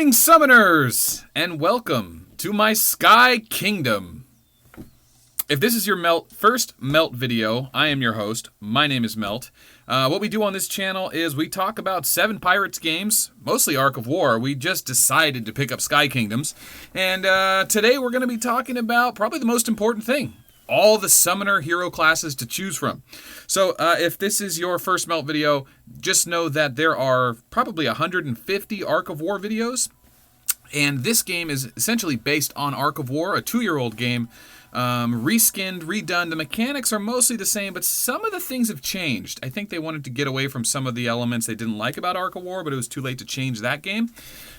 Greetings, summoners, and welcome to my Sky Kingdom. If this is your first Melt video, I am your host. My name is Melt. What we do on this channel is we talk about 7 Pirates games, mostly Ark of War. We just decided to pick up Sky Kingdoms. And today we're going to be talking about probably the most important thing. All the summoner hero classes to choose from. So if this is your first Melt video, just know that there are probably 150 Ark of War videos. And this game is essentially based on Ark of War, a 2-year-old game. Reskinned, redone. The mechanics are mostly the same, but some of the things have changed. I think they wanted to get away from some of the elements they didn't like about Ark of War, but it was too late to change that game.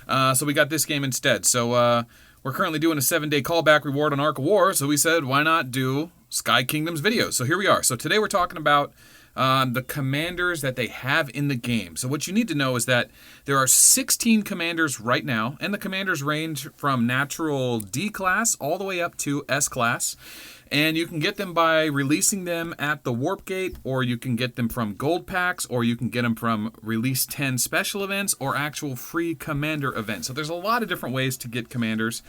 So we got this game instead. So we're currently doing a 7-day callback reward on Ark of War, so we said, why not do Sky Kingdoms videos? So here we are. So today we're talking about the commanders that they have in the game. So what you need to know is that there are 16 commanders right now, and the commanders range from natural D class all the way up to S class. And you can get them by releasing them at the Warp Gate, or you can get them from gold packs, or you can get them from Release 10 special events, or actual free commander events. So there's a lot of different ways to get commanders.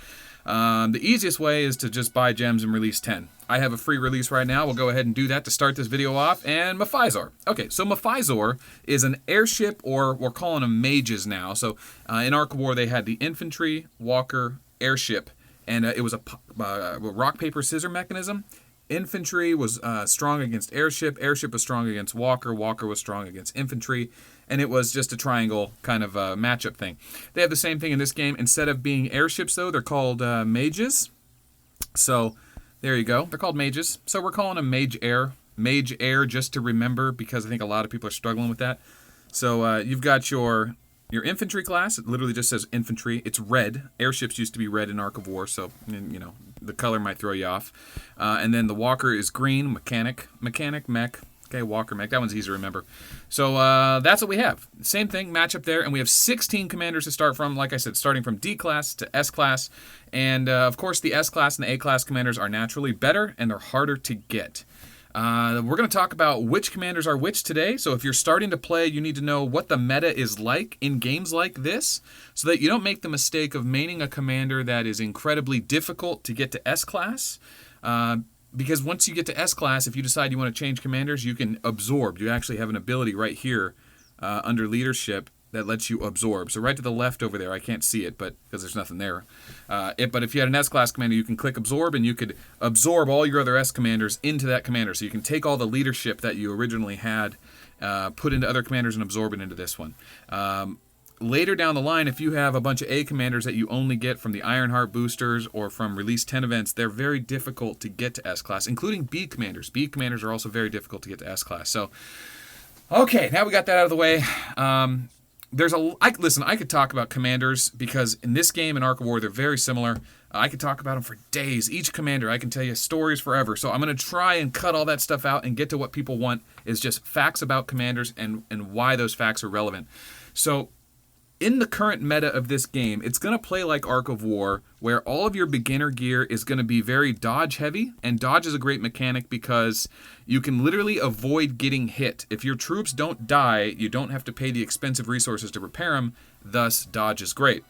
The easiest way is to just buy gems and release 10. I have a free release right now. We'll go ahead and do that to start this video off. And Mephisor. Okay, so Mephisor is an airship, or we're calling them mages now. So in Ark of War, they had the infantry, walker, airship, and it was a rock, paper, scissor mechanism. Infantry was strong against airship. Airship was strong against walker. Walker was strong against infantry. And it was just a triangle kind of matchup thing. They have the same thing in this game. Instead of being airships, though, they're called mages. So there you go. They're called mages. So we're calling them Mage Air. Mage Air, just to remember, because I think a lot of people are struggling with that. So you've got your infantry class. It literally just says infantry. It's red. Airships used to be red in Ark of War, so you know the color might throw you off. And then the walker is green. Mech. Okay, walker mech. That one's easy to remember. So that's what we have. Same thing, matchup there, and we have 16 commanders to start from. Like I said, starting from D class to S class, and of course the S class and the A class commanders are naturally better and they're harder to get. We're going to talk about which commanders are which today. So if you're starting to play, you need to know what the meta is like in games like this, so that you don't make the mistake of maining a commander that is incredibly difficult to get to S class. Because once you get to S class, if you decide you want to change commanders, you can absorb. You actually have an ability right here under leadership that lets you absorb. So right to the left over there, I can't see it, but because there's nothing there. But if you had an S class commander, you can click absorb, and you could absorb all your other S commanders into that commander. So you can take all the leadership that you originally had, put into other commanders, and absorb it into this one. Later down the line, if you have a bunch of A commanders that you only get from the Ironheart boosters or from Release 10 events, they're very difficult to get to S class, including B commanders. B commanders are also very difficult to get to S class. So, okay, now we got that out of the way. Listen, I could talk about commanders because in this game and Ark of War, they're very similar. I could talk about them for days. Each commander, I can tell you stories forever. So I'm going to try and cut all that stuff out and get to what people want, is just facts about commanders and why those facts are relevant. So in the current meta of this game, it's going to play like Ark of War, where all of your beginner gear is going to be very dodge heavy, and dodge is a great mechanic because you can literally avoid getting hit. If your troops don't die, you don't have to pay the expensive resources to repair them, thus dodge is great.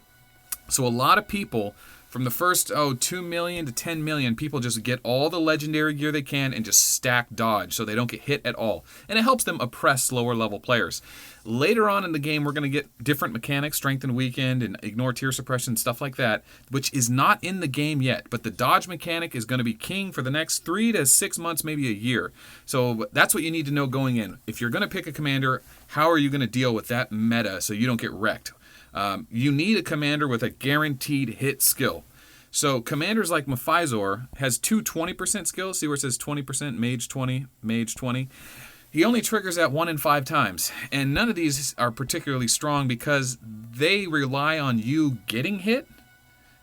So a lot of people, from the first 2 million to 10 million, people just get all the legendary gear they can and just stack dodge so they don't get hit at all. And it helps them oppress lower level players. Later on in the game, we're going to get different mechanics, strength and weakened, and ignore tier suppression, stuff like that, which is not in the game yet. But the dodge mechanic is going to be king for the next 3 to 6 months, maybe a year. So that's what you need to know going in. If you're going to pick a commander, how are you going to deal with that meta so you don't get wrecked? You need a commander with a guaranteed hit skill. So commanders like Mephisor has 2 20% skills. See where it says 20%, mage 20, mage 20. He only triggers that 1 in 5 times. And none of these are particularly strong because they rely on you getting hit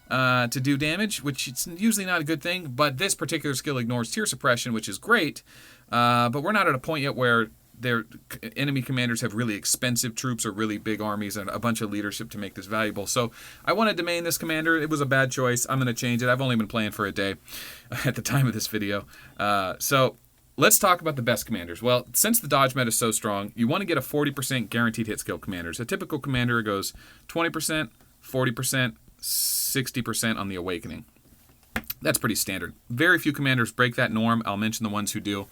to do damage, which is usually not a good thing. But this particular skill ignores tier suppression, which is great. But we're not at a point yet where their enemy commanders have really expensive troops or really big armies and a bunch of leadership to make this valuable. So I wanted to main this commander. It was a bad choice. I'm going to change it. I've only been playing for a day at the time of this video. So let's talk about the best commanders. Well, since the dodge meta is so strong, you want to get a 40% guaranteed hit skill commanders. A typical commander goes 20%, 40%, 60% on the Awakening. That's pretty standard. Very few commanders break that norm. I'll mention the ones who do.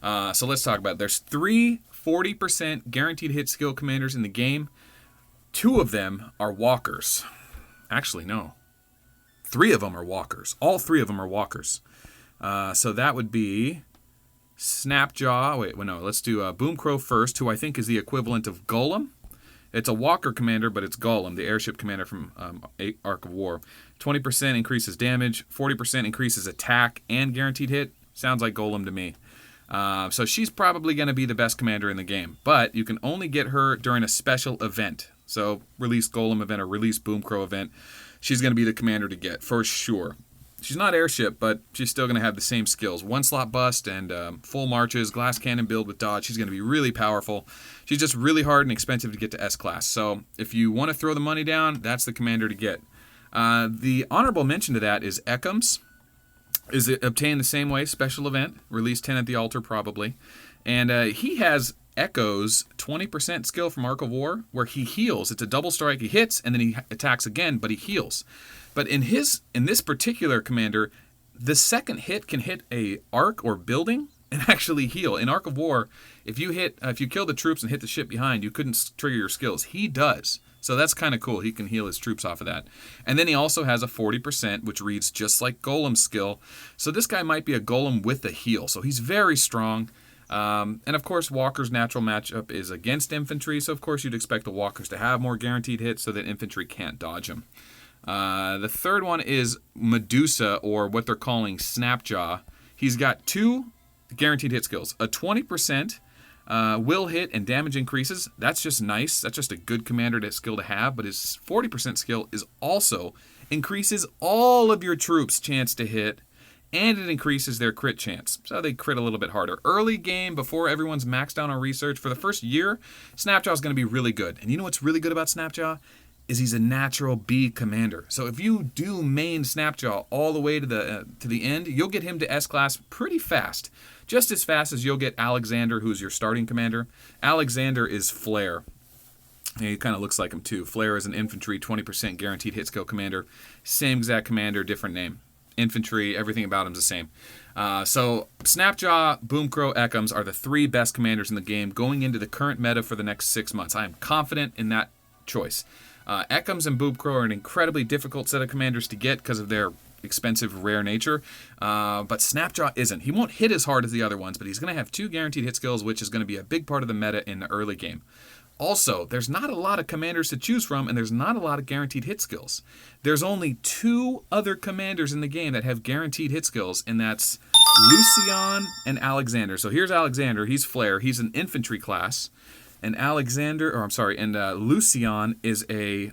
So let's talk about it. There's 3 40% guaranteed hit skill commanders in the game. 2 of them are walkers. Actually, no. 3 of them are walkers. All 3 of them are walkers. So that would be Snapjaw. Wait, well, no. Let's do Boomcrow first, who I think is the equivalent of Golem. It's a walker commander, but it's Golem, the airship commander from Ark of War. 20% increases damage, 40% increases attack and guaranteed hit. Sounds like Golem to me. So she's probably going to be the best commander in the game, but you can only get her during a special event. So release Golem event or release Boomcrow event. She's going to be the commander to get for sure. She's not airship, but she's still going to have the same skills. 1-slot bust and full marches, glass cannon build with dodge. She's going to be really powerful. She's just really hard and expensive to get to S-class. So if you want to throw the money down, that's the commander to get. The honorable mention to that is Ekums. Is it obtained the same way, special event, release 10 at the altar probably. And he has Echo's 20% skill from Ark of War, where he heals. It's a double strike. He hits, and then he attacks again, but he heals. But in this particular commander, the second hit can hit a arc or building and actually heal. In Ark of War, if you kill the troops and hit the ship behind, you couldn't trigger your skills. He does. So that's kind of cool. He can heal his troops off of that. And then he also has a 40%, which reads just like Golem's skill. So this guy might be a Golem with a heal. So he's very strong. And of course, Walker's natural matchup is against infantry. So of course, you'd expect the Walkers to have more guaranteed hits so that infantry can't dodge them. The third one is Medusa, or what they're calling Snapjaw. He's got 2 guaranteed hit skills. A 20% will hit and damage increases. That's just nice. That's just a good commander skill to have. But his 40% skill is also increases all of your troops' chance to hit, and it increases their crit chance. So they crit a little bit harder. Early game, before everyone's maxed out on research, for the first year, Snapjaw is going to be really good. And you know what's really good about Snapjaw? Is he's a natural B commander. So if you do main Snapjaw all the way to the end, you'll get him to S-class pretty fast. Just as fast as you'll get Alexander, who's your starting commander. Alexander is Flare. He kind of looks like him too. Flare is an infantry, 20% guaranteed hit skill commander. Same exact commander, different name. Infantry, everything about him's the same. So Snapjaw, Boomcrow, Ekums are the 3 best commanders in the game going into the current meta for the next 6 months. I am confident in that choice. Ekums and Boomcrow are an incredibly difficult set of commanders to get because of their expensive, rare nature. But Snapjaw isn't. He won't hit as hard as the other ones, but he's going to have 2 guaranteed hit skills, which is going to be a big part of the meta in the early game. Also, there's not a lot of commanders to choose from, and there's not a lot of guaranteed hit skills. There's only 2 other commanders in the game that have guaranteed hit skills, and that's Lucian and Alexander. So here's Alexander. He's Flare. He's an infantry class. And Lucian is a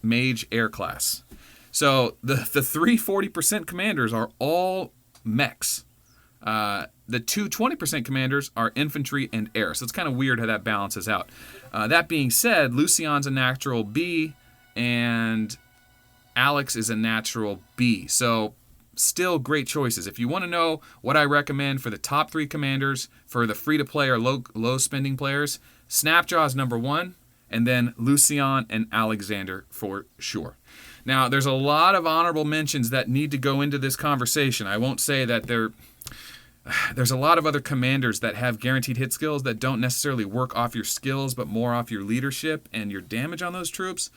mage air class. So the 3 40% commanders are all mechs. The 2 20% commanders are infantry and air. So it's kind of weird how that balances out. That being said, Lucian's a natural B, and Alex is a natural B. So still great choices. If you want to know what I recommend for the top 3 commanders for the free-to-play or low spending players, Snapjaw is number 1, and then Lucian and Alexander for sure. Now, there's a lot of honorable mentions that need to go into this conversation. I won't say that there's a lot of other commanders that have guaranteed hit skills that don't necessarily work off your skills, but more off your leadership and your damage on those troops.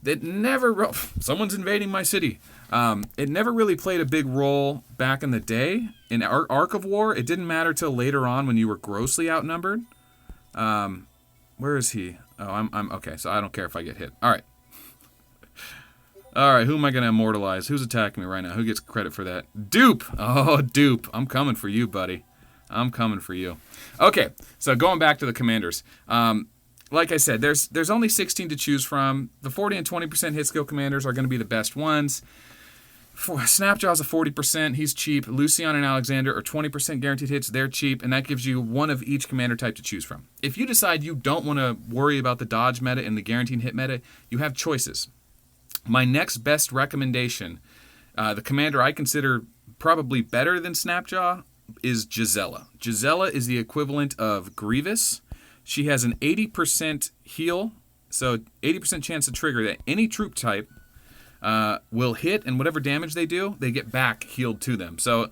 That never... Someone's invading my city. It never really played a big role back in the day. In Ark of War, it didn't matter till later on when you were grossly outnumbered. Where is he? Oh, I'm okay, so I don't care if I get hit. All right. All right, who am I going to immortalize? Who's attacking me right now? Who gets credit for that? Dupe! Oh, Dupe. I'm coming for you, buddy. I'm coming for you. Okay, so going back to the commanders. Like I said, there's only 16 to choose from. The 40 and 20% hit skill commanders are going to be the best ones. Snapjaw's a 40%. He's cheap. Lucian and Alexander are 20% guaranteed hits. They're cheap, and that gives you one of each commander type to choose from. If you decide you don't want to worry about the dodge meta and the guaranteed hit meta, you have choices. My next best recommendation, the commander I consider probably better than Snapjaw, is Gisela. Gisela is the equivalent of Grievous. She has an 80% heal So 80% chance to trigger that any troop type will hit, and whatever damage they do, they get back healed to them. So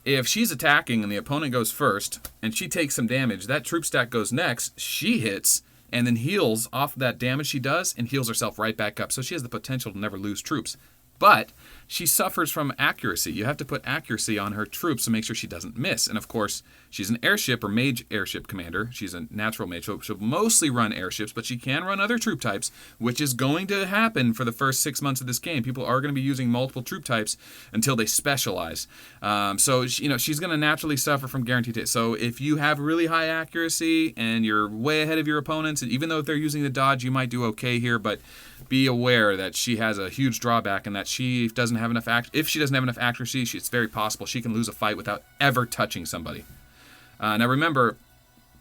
if she's attacking and the opponent goes first, and she takes some damage, that troop stack goes next, she hits, and then heals off that damage she does, and heals herself right back up. So she has the potential to never lose troops. But she suffers from accuracy. You have to put accuracy on her troops to make sure she doesn't miss. And of course, she's an airship or mage airship commander. She's a natural mage, so she'll mostly run airships, but she can run other troop types, which is going to happen for the first 6 months of this game. People are going to be using multiple troop types until they specialize. So she's going to naturally suffer from guaranteed hits. So if you have really high accuracy and you're way ahead of your opponents, and even though if they're using the dodge, you might do okay here, but be aware that she has a huge drawback, and that she doesn't have enough if she doesn't have enough accuracy, it's very possible she can lose a fight without ever touching somebody. Now remember,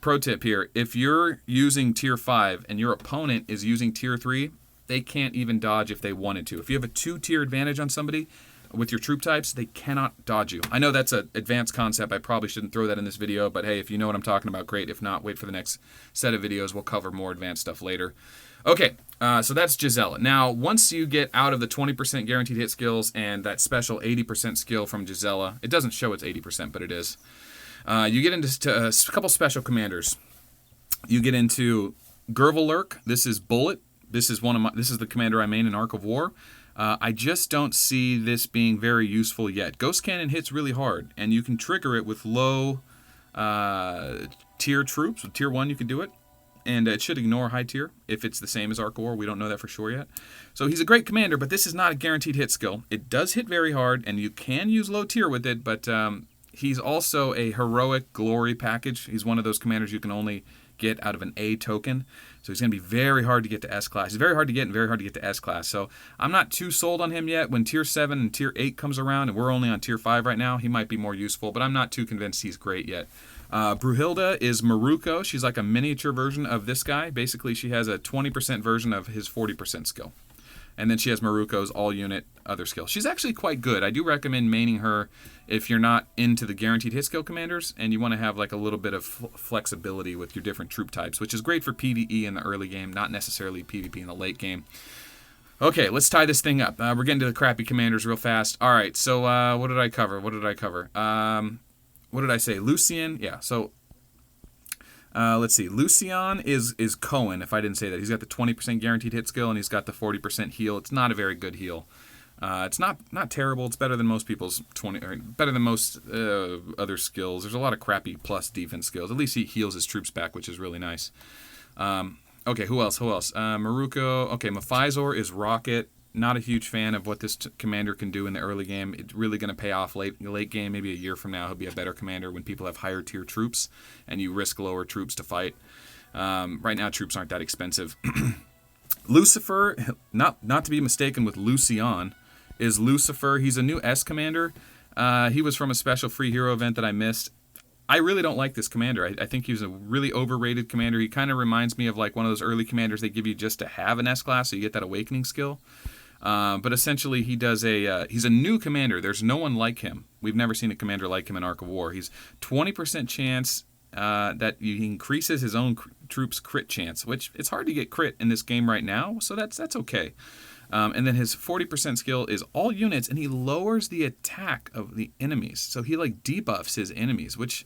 pro tip here, if you're using tier 5 and your opponent is using tier 3, they can't even dodge if they wanted to. If you have a 2-tier advantage on somebody with your troop types, they cannot dodge you. I know that's an advanced concept. I probably shouldn't throw that in this video, but hey, if you know what I'm talking about, great. If not, wait for the next set of videos. We'll cover more advanced stuff later. Okay, so that's Gisela. Now, once you get out of the 20% guaranteed hit skills and that special 80% skill from Gisela, it doesn't show it's 80%, but it is. You get into a couple special commanders. You get into Gervalurk. This is Bullet. This is the commander I main in Ark of War. I just don't see this being very useful yet. Ghost Cannon hits really hard, and you can trigger it with low tier troops. With tier 1, you can do it. And it should ignore high tier if it's the same as Ark of War. We don't know that for sure yet. So he's a great commander, but this is not a guaranteed hit skill. It does hit very hard, and you can use low tier with it, but he's also a heroic glory package. He's one of those commanders you can only get out of an A token. So he's going to be very hard to get to S class. He's very hard to get and very hard to get to S class. So I'm not too sold on him yet. When tier 7 and tier 8 comes around, and we're only on tier 5 right now, he might be more useful, but I'm not too convinced he's great yet. Brunhilde is Maruko. She's like a miniature version of this guy. Basically, she has a 20% version of his 40% skill. And then she has Maruko's all-unit other skill. She's actually quite good. I do recommend maining her if you're not into the guaranteed hit skill commanders and you want to have like a little bit of flexibility with your different troop types, which is great for PvE in the early game, not necessarily PvP in the late game. Okay, let's tie this thing up. We're getting to the crappy commanders real fast. All right, so what did I cover? What did I say? Lucian? Yeah, so let's see. Lucian is Cohen, if I didn't say that. He's got the 20% guaranteed hit skill, and he's got the 40% heal. It's not a very good heal. It's not terrible. It's better than most people's 20, or better than most other skills. There's a lot of crappy plus defense skills. At least he heals his troops back, which is really nice. Okay, who else? Maruko. Okay, Mephisor is Rocket. Not a huge fan of what this commander can do in the early game. It's really going to pay off late game. Maybe a year from now, he'll be a better commander when people have higher tier troops and you risk lower troops to fight. Right now, troops aren't that expensive. Lucifer, not to be mistaken with Lucian, is Lucifer. He's a new S commander. He was from a special free hero event that I missed. I really don't like this commander. I think he's a really overrated commander. He kind of reminds me of like one of those early commanders they give you just to have an S class, so you get that awakening skill. But essentially, he's a new commander. There's no one like him. We've never seen a commander like him in Ark of War. He's 20% chance that he increases his own troops' crit chance, which it's hard to get crit in this game right now, so that's okay. And then his 40% skill is all units, and he lowers the attack of the enemies. So he like debuffs his enemies, which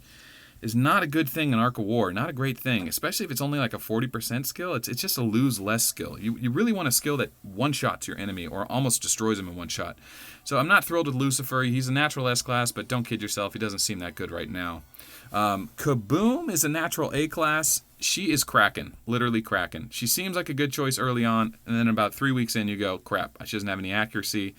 is not a good thing in Ark of War. Not a great thing, especially if it's only like a 40% skill. It's just a lose less skill. You really want a skill that one-shots your enemy or almost destroys him in one shot. So I'm not thrilled with Lucifer. He's a natural S class, but don't kid yourself. He doesn't seem that good right now. Kaboom is a natural A class. She is cracking, literally cracking. She seems like a good choice early on, and then about 3 weeks in, you go, crap, she doesn't have any accuracy.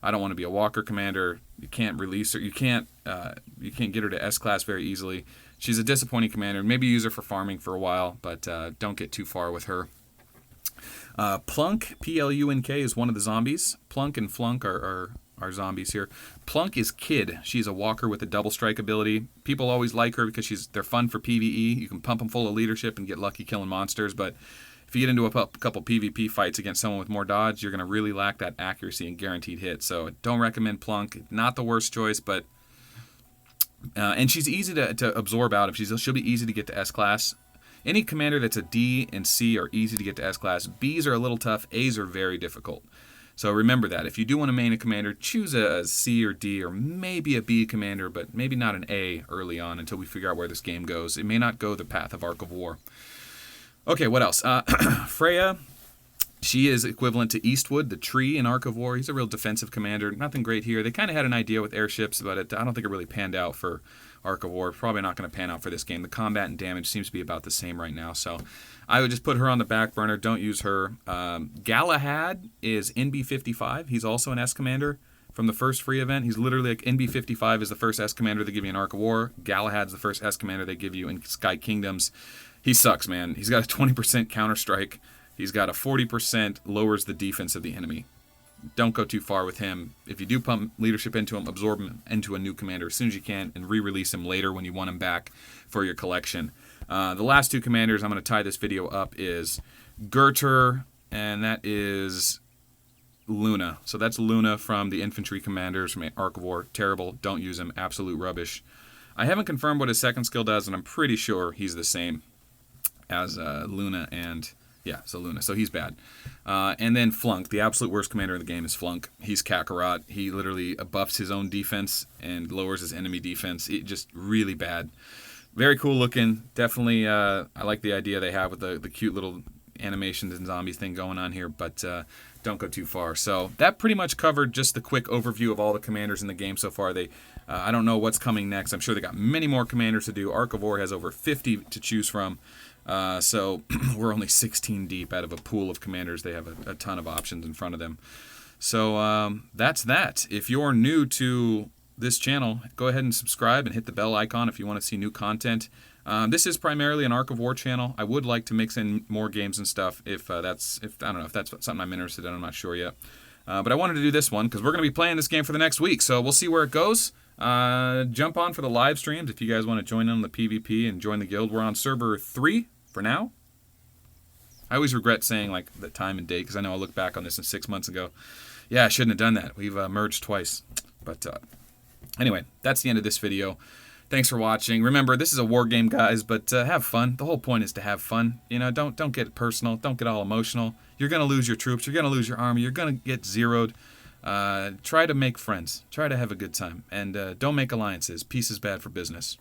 I don't want to be a walker commander. You can't release her. You can't get her to S class very easily. She's a disappointing commander. Maybe use her for farming for a while, but don't get too far with her. Plunk, P-L-U-N-K, is one of the zombies. Plunk and Flunk are zombies here. Plunk is Kid. She's a walker with a double strike ability. People always like her because they're fun for PvE. You can pump them full of leadership and get lucky killing monsters, but if you get into a couple PvP fights against someone with more dodge, you're going to really lack that accuracy and guaranteed hit. So don't recommend Plunk. Not the worst choice, but and she's easy to absorb out of. She'll be easy to get to S class. Any commander that's a D and C are easy to get to S-class. Bs are a little tough. As are very difficult. So remember that. If you do want to main a commander, choose a C or D or maybe a B commander, but maybe not an A early on until we figure out where this game goes. It may not go the path of Arc of War. Okay, what else? Freya, she is equivalent to Eastwood, the tree in Arc of War. He's a real defensive commander. Nothing great here. They kind of had an idea with airships, but I don't think it really panned out for Arc of War. Probably not going to pan out for this game. The combat and damage seems to be about the same right now, so I would just put her on the back burner. Don't use her. Galahad is NB55. He's also an S commander from the first free event. He's literally like NB55 is the first S commander they give you in Arc of War. Galahad's the first S commander they give you in Sky Kingdoms. He sucks, man. He's got a 20% counter strike. He's got a 40% lowers the defense of the enemy. Don't go too far with him. If you do pump leadership into him, absorb him into a new commander as soon as you can and re-release him later when you want him back for your collection. The last two commanders I'm going to tie this video up is Gertur, and that is Luna. So that's Luna from the infantry commanders from Arc of War. Terrible. Don't use him. Absolute rubbish. I haven't confirmed what his second skill does, and I'm pretty sure he's the same as Luna and... yeah, so Luna. So he's bad. And then Flunk. The absolute worst commander in the game is Flunk. He's Kakarot. He literally buffs his own defense and lowers his enemy defense. Just really bad. Very cool looking. Definitely, I like the idea they have with the cute little animations and zombies thing going on here, but don't go too far. So that pretty much covered just the quick overview of all the commanders in the game so far. I don't know what's coming next. I'm sure they got many more commanders to do. Arc of War has over 50 to choose from. So we're only 16 deep out of a pool of commanders. They have a ton of options in front of them. So that's that. If you're new to this channel, go ahead and subscribe and hit the bell icon if you want to see new content. This is primarily an Arc of War channel. I would like to mix in more games and stuff if I don't know if that's something I'm interested in. I'm not sure yet. But I wanted to do this one because we're going to be playing this game for the next week. So we'll see where it goes. Jump on for the live streams if you guys want to join in on the PvP and join the guild. We're on server 3 for now. I always regret saying like the time and date because I know I look back on this in 6 months ago. Yeah, I shouldn't have done that. We've merged twice. But anyway, that's the end of this video. Thanks for watching. Remember, this is a war game, guys, but have fun. The whole point is to have fun. You know, don't get personal. Don't get all emotional. You're going to lose your troops. You're going to lose your army. You're going to get zeroed. Try to make friends. Try to have a good time. And don't make alliances. Peace is bad for business.